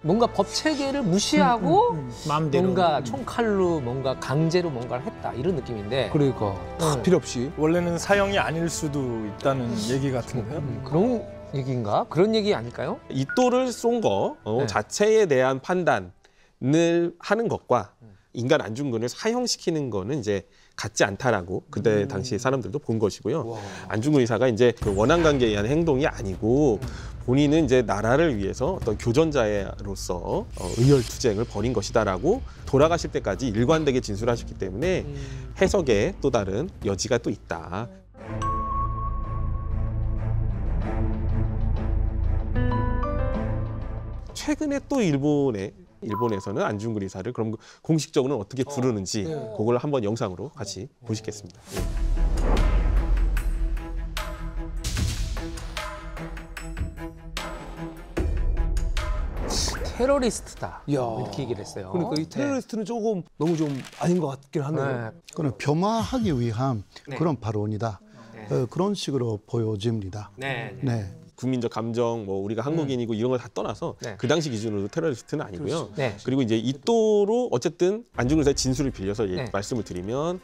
뭔가 법 체계를 무시하고 마음대로 뭔가 총칼로 뭔가 강제로 뭔가를 했다 이런 느낌인데 그러니까 다 필요 없이 원래는 사형이 아닐 수도 있다는 얘기 같은데요. 그런 얘기인가? 그런 얘기 아닐까요? 이 또를 쏜 거 네. 자체에 대한 판단을 하는 것과 인간 안중근을 사형시키는 거는 이제 같지 않다라고 그때 당시 사람들도 본 것이고요. 안중근 의사가 이제 그 원한관계에 의한 행동이 아니고 본인은 이제 나라를 위해서 어떤 교전자로서 의열투쟁을 벌인 것이다라고 돌아가실 때까지 일관되게 진술하셨기 때문에 해석에 또 다른 여지가 또 있다. 최근에 또 일본에서는 안중근 의사를 그럼 공식적으로는 어떻게 부르는지 그걸 한번 영상으로 같이 보시겠습니다. 테러리스트다 이야. 이렇게 얘기를 했어요. 그러니까 이 테러리스트는 조금 너무 좀 아닌 것 같긴 하네요. 네. 그건 폄하하기 위한 그런 발언이다. 그런 식으로 보여집니다. 네. 네. 국민적 감정, 뭐 우리가 한국인이고 이런 걸 다 떠나서 네. 그 당시 기준으로 테러리스트는 아니고요. 네. 그리고 이제 이 또로 어쨌든 안중근 의사의 진술을 빌려서 네. 말씀을 드리면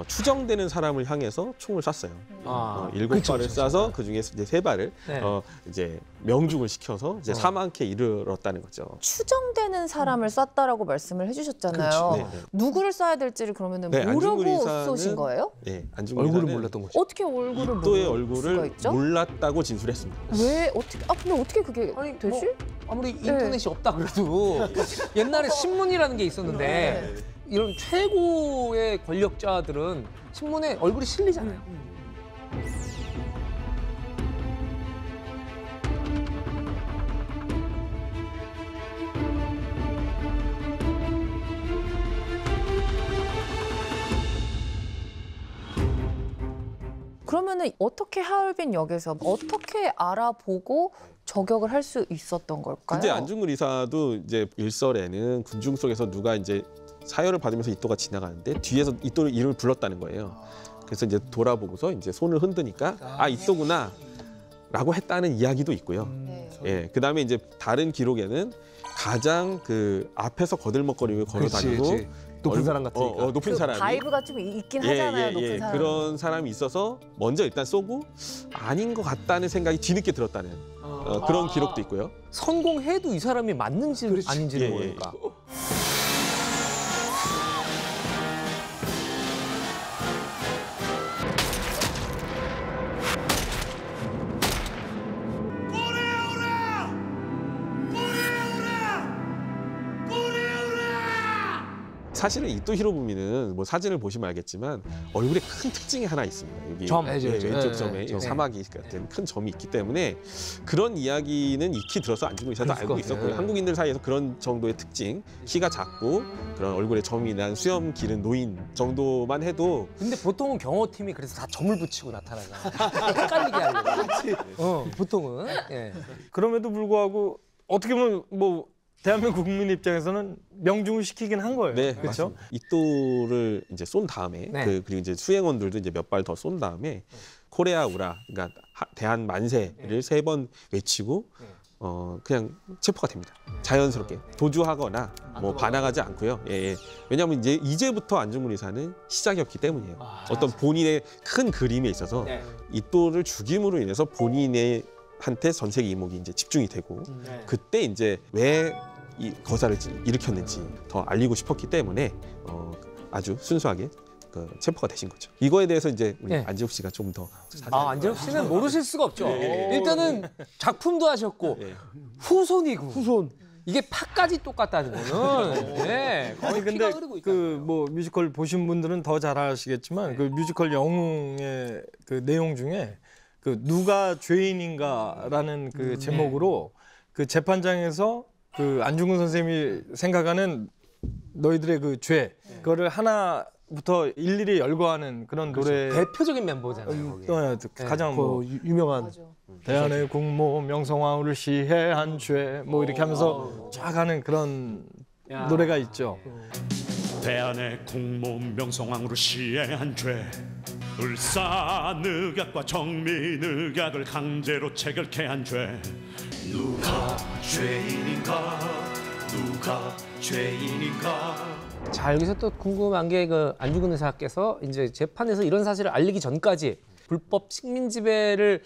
추정되는 사람을 향해서 총을 쐈어요. 아, 7발을 쏴서 그 중에 이제 3발을 네. 이제 명중을 시켜서 이제 사망케 이르렀다는 거죠. 추정되는 사람을 쐈다라고 말씀을 해주셨잖아요. 그렇죠. 네, 네. 누구를 쏴야 될지를 그러면은 네, 모르고 안중근 의사는 쏘신 거예요? 네, 안중근 얼굴을 의사는 몰랐던 거죠. 어떻게 얼굴을 또의 모를 수가 얼굴을 있죠? 몰랐다고 진술했습니다. 왜 어떻게? 근데 어떻게 그게 아니, 되지? 뭐, 아무리 인터넷이 없다 그래도 옛날에 신문이라는 게 있었는데 이런 최고의 권력자들은 신문에 얼굴이 실리잖아요. 그러면은 어떻게 하얼빈 역에서 어떻게 알아보고 저격을 할 수 있었던 걸까요? 근데 안중근 의사도 이제 일설에는 군중 속에서 누가 이제 사열을 받으면서 이 또가 지나가는데 뒤에서 이 또 이름을 불렀다는 거예요. 그래서 이제 돌아보고서 이제 손을 흔드니까 이 또구나 라고 했다는 이야기도 있고요. 예, 그다음에 이제 다른 기록에는 가장 그 앞에서 거들먹거리고 걸어다니고 높은 사람 같으니까. 높은 그 사람이 바이브가 좀 있긴 하잖아요. 높은 사람. 그런 사람이 있어서 먼저 일단 쏘고 아닌 것 같다는 생각이 뒤늦게 들었다는 그런 기록도 있고요. 성공해도 이 사람이 맞는지 아닌지는 예, 예. 모르니까. 사실은 이또 히로부미는 뭐 사진을 보시면 알겠지만 얼굴에 큰 특징이 하나 있습니다. 여기 점. 왼쪽 점에 사마귀 같은 큰 점이 있기 때문에 그런 이야기는 익히 들어서 안중근 의사도 알고 있었고요. 한국인들 사이에서 그런 정도의 특징, 키가 작고 그런 얼굴에 점이 난 수염 기른 노인 정도만 해도 근데 보통은 경호팀이 그래서 다 점을 붙이고 나타나잖아. 헷갈리게 하려고. 보통은. 예. 그럼에도 불구하고 어떻게 보면 뭐 대한민국 국민 입장에서는 명중을 시키긴 한 거예요. 네, 그렇죠? 맞습니다. 이 또를 이제 쏜 다음에 네. 그리고 이제 수행원들도 이제 몇 발 더 쏜 다음에 코레아 우라, 그러니까 대한 만세를 3번 외치고 그냥 체포가 됩니다. 자연스럽게 도주하거나 뭐 반항하지 않고요. 예. 왜냐하면 이제부터 안중근 의사는 시작이었기 때문이에요. 어떤 본인의 큰 그림에 있어서 이 또를 죽임으로 인해서 본인한테 전 세계 이목이 이제 집중이 되고 그때 이제 왜 이 거사를 일으켰는지 더 알리고 싶었기 때문에 아주 순수하게 체포가 되신 거죠. 이거에 대해서 이제 우리 안재욱 씨가 좀 더 안재욱 씨는 모르실 수가 없죠. 일단은 작품도 하셨고 후손이고 후손. 이게 파까지 똑같다는 거는 아니 근데 피가 흐르고 있다는 그 뭐 뮤지컬 보신 분들은 더 잘 아시겠지만 그 뮤지컬 영웅의 그 내용 중에 그 누가 죄인인가라는 그 제목으로 그 재판장에서 그 안중근 선생님이 생각하는 너희들의 그 죄 그거를 하나부터 일일이 열거하는 그런 노래 대표적인 멤버잖아요. 거기. 가장 뭐 유명한 대한의 국모 명성황후를 시해한 죄 뭐 이렇게 하면서 쫙 하는 그런 노래가 있죠. 대한의 국모 명성황후를 시해한 죄 을사늑약과 정민늑약을 강제로 체결케 한 죄 누가 죄인인가 누가 죄인인가. 자, 여기서 또 궁금한 게 그 안중근 의사께서 이제 재판에서 이런 사실을 알리기 전까지 불법 식민 지배를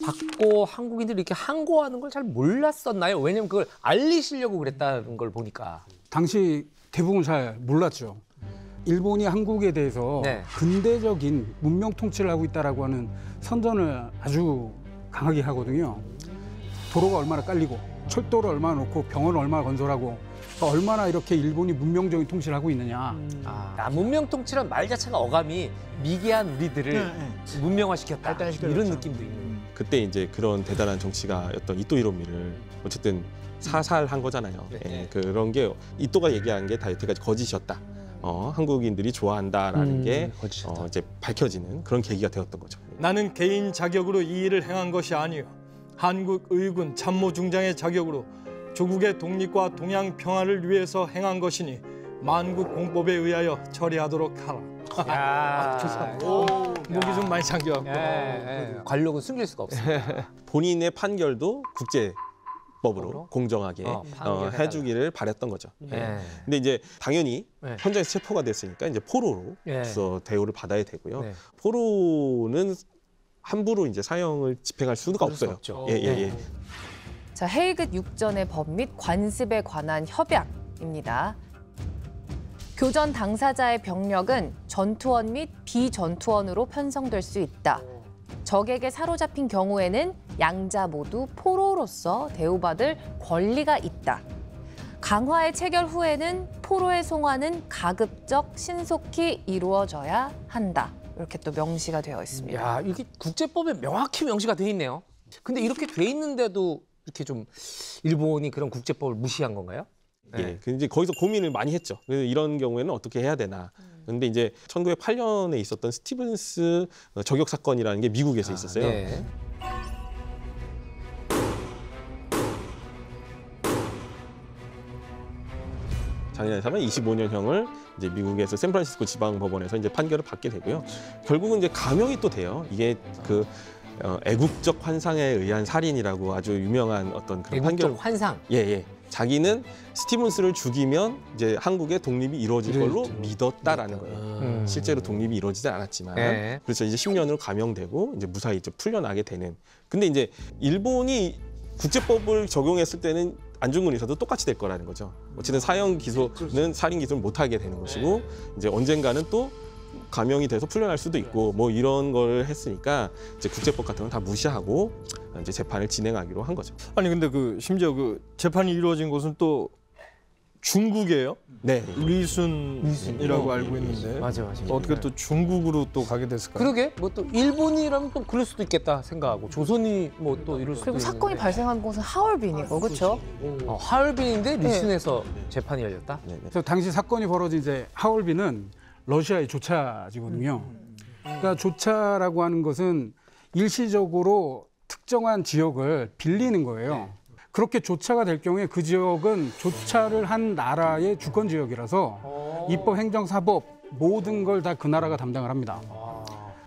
받고 한국인들이 이렇게 항고하는 걸 잘 몰랐었나요? 왜냐면 그걸 알리시려고 그랬다는 걸 보니까. 당시 대부분 잘 몰랐죠. 일본이 한국에 대해서 네. 근대적인 문명 통치를 하고 있다라고 하는 선전을 아주 강하게 하거든요. 도로가 얼마나 깔리고 철도를 얼마나 놓고 병원을 얼마나 건설하고 얼마나 이렇게 일본이 문명적인 통치를 하고 있느냐. 문명 통치란 말 자체가 어감이 미개한 우리들을 문명화시켰다. 이런 느낌도 있는. 그때 이제 그런 대단한 정치가였던 이토 히로미를 어쨌든 사살한 거잖아요. 예, 그런 게 이토가 얘기한 게 다 여태까지 거짓이었다. 한국인들이 좋아한다라는 게 이제 밝혀지는 그런 계기가 되었던 거죠. 나는 개인 자격으로 이 일을 행한 것이 아니요 한국 의군 참모 중장의 자격으로 조국의 독립과 동양 평화를 위해서 행한 것이니 만국 공법에 의하여 처리하도록 하라. 목이 좀 많이 잠겨갖고. 관력은 숨길 수가 없습니다. 본인의 판결도 국제법으로 공정하게 해주기를 바랬던 거죠. 근데 이제 당연히 현장에서 체포가 됐으니까 이제 포로로 대우를 받아야 되고요. 포로는 함부로 이제 사형을 집행할 수가 없어요. 자, 헤이그 6전의 법 및 관습에 관한 협약입니다. 교전 당사자의 병력은 전투원 및 비전투원으로 편성될 수 있다. 적에게 사로잡힌 경우에는 양자 모두 포로로서 대우받을 권리가 있다. 강화의 체결 후에는 포로의 송환은 가급적 신속히 이루어져야 한다. 이렇게 또 명시가 되어 있습니다. 야, 이게 국제법에 명확히 명시가 돼 있네요. 근데 이렇게 돼 있는데도 이렇게 좀 일본이 그런 국제법을 무시한 건가요? 예, 이제 거기서 고민을 많이 했죠. 그래서 이런 경우에는 어떻게 해야 되나. 근데 이제 1908년에 있었던 스티븐스 저격 사건이라는 게 미국에서 있었어요. 장인의 사람은 25년형을 이제 미국에서 샌프란시스코 지방법원에서 이제 판결을 받게 되고요. 결국은 이제 감형이 또 돼요. 이게 그 애국적 환상에 의한 살인이라고 아주 유명한 어떤 그런 판결. 애국적 환상. 예. 자기는 스티븐스를 죽이면 이제 한국의 독립이 이루어질 걸로 믿었다라는 거예요. 실제로 독립이 이루어지지 않았지만 그래서 이제 10년으로 감형되고 이제 무사히 이제 풀려나게 되는. 근데 이제 일본이 국제법을 적용했을 때는 안중근 의사도 똑같이 될 거라는 거죠. 어쨌든 사형 기소는 살인 기소를 못 하게 되는 것이고 이제 언젠가는 또 감형이 돼서 풀려날 수도 있고 뭐 이런 걸 했으니까 이제 국제법 같은 건 다 무시하고 이제 재판을 진행하기로 한 거죠. 아니 근데 그 심지어 그 재판이 이루어진 곳은 또 중국이에요? 네. 리순이라고 알고 있는데. 맞아. 어떻게 또 중국으로 또 가게 됐을까요? 그러게 뭐 또 일본이라면 또 그럴 수도 있겠다 생각하고 조선이 뭐 또 이럴 수도 그리고 있는데. 사건이 발생한 곳은 하얼빈이고, 그렇죠? 하얼빈인데 리순에서 재판이 열렸다? 그래서 당시 사건이 벌어진 이제 하얼빈은 러시아의 조차지거든요. 그러니까 조차라고 하는 것은 일시적으로 특정한 지역을 빌리는 거예요. 그렇게 조차가 될 경우에 그 지역은 조차를 한 나라의 주권 지역이라서 입법, 행정, 사법 모든 걸 다 그 나라가 담당을 합니다.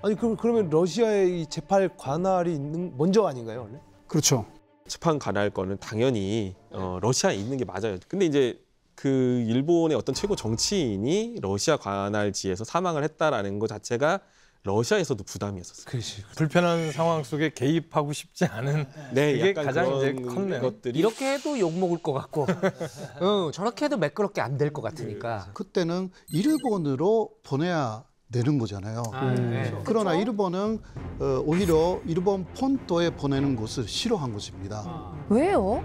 아니 그러면 러시아의 이 재판 관할이 있는 먼저 아닌가요, 원래? 그렇죠. 재판 관할권은 당연히 러시아에 있는 게 맞아요. 근데 이제 그 일본의 어떤 최고 정치인이 러시아 관할지에서 사망을 했다라는 것 자체가 러시아에서도 부담이었었어요. 그렇지. 불편한 상황 속에 개입하고 싶지 않은 그게 약간 가장 이제 그런 컸네요. 것들이 이렇게 해도 욕 먹을 것 같고, 저렇게 해도 매끄럽게 안 될 것 같으니까. 그때는 일본으로 보내야 되는 거잖아요. 그러나 일본은 오히려 일본 본토에 보내는 것을 싫어한 것입니다. 왜요?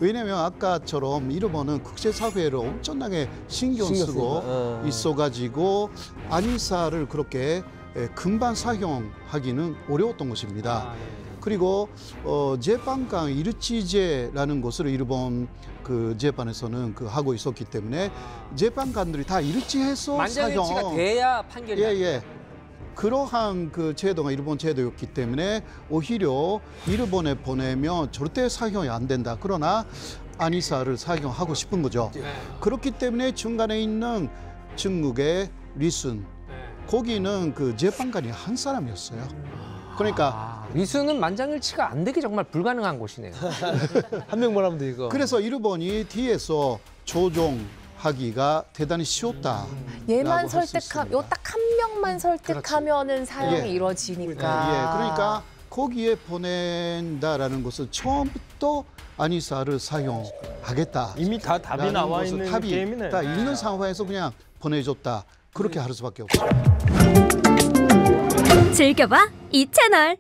왜냐하면 아까처럼 일본은 국제사회를 엄청나게 신경 쓰고 있어가지고 안이사를 그렇게 금방 사용하기는 어려웠던 것입니다. 그리고 재판관 일치제라는 것을 일본 그 재판에서는 그 하고 있었기 때문에 재판관들이 다 일치해서 만장일치가 돼야 판결이 그러한 그 제도가 일본 제도였기 때문에 오히려 일본에 보내면 절대 사용이 안 된다. 그러나 안이사를 사용하고 싶은 거죠. 그렇기 때문에 중간에 있는 중국의 리순 거기는 그 재판관이 한 사람이었어요. 그러니까 위수는 만장일치가 안 되기 정말 불가능한 곳이네요. 한 명만 하면 돼 이거. 그래서 일본이 뒤에서 조종하기가 대단히 쉬웠다. 얘만 라고 할수 설득하면, 있습니다. 요 딱 한 명만 설득하면은 사용이 예. 이루어지니까. 그러니까 거기에 보낸다라는 것은 처음부터 아니사를 사용하겠다. 이미 다 답이 나와 있는 답이 게임이네. 다 있는 상황에서 그냥 보내줬다. 그렇게 할 수밖에 없죠. 즐겨봐 이 채널.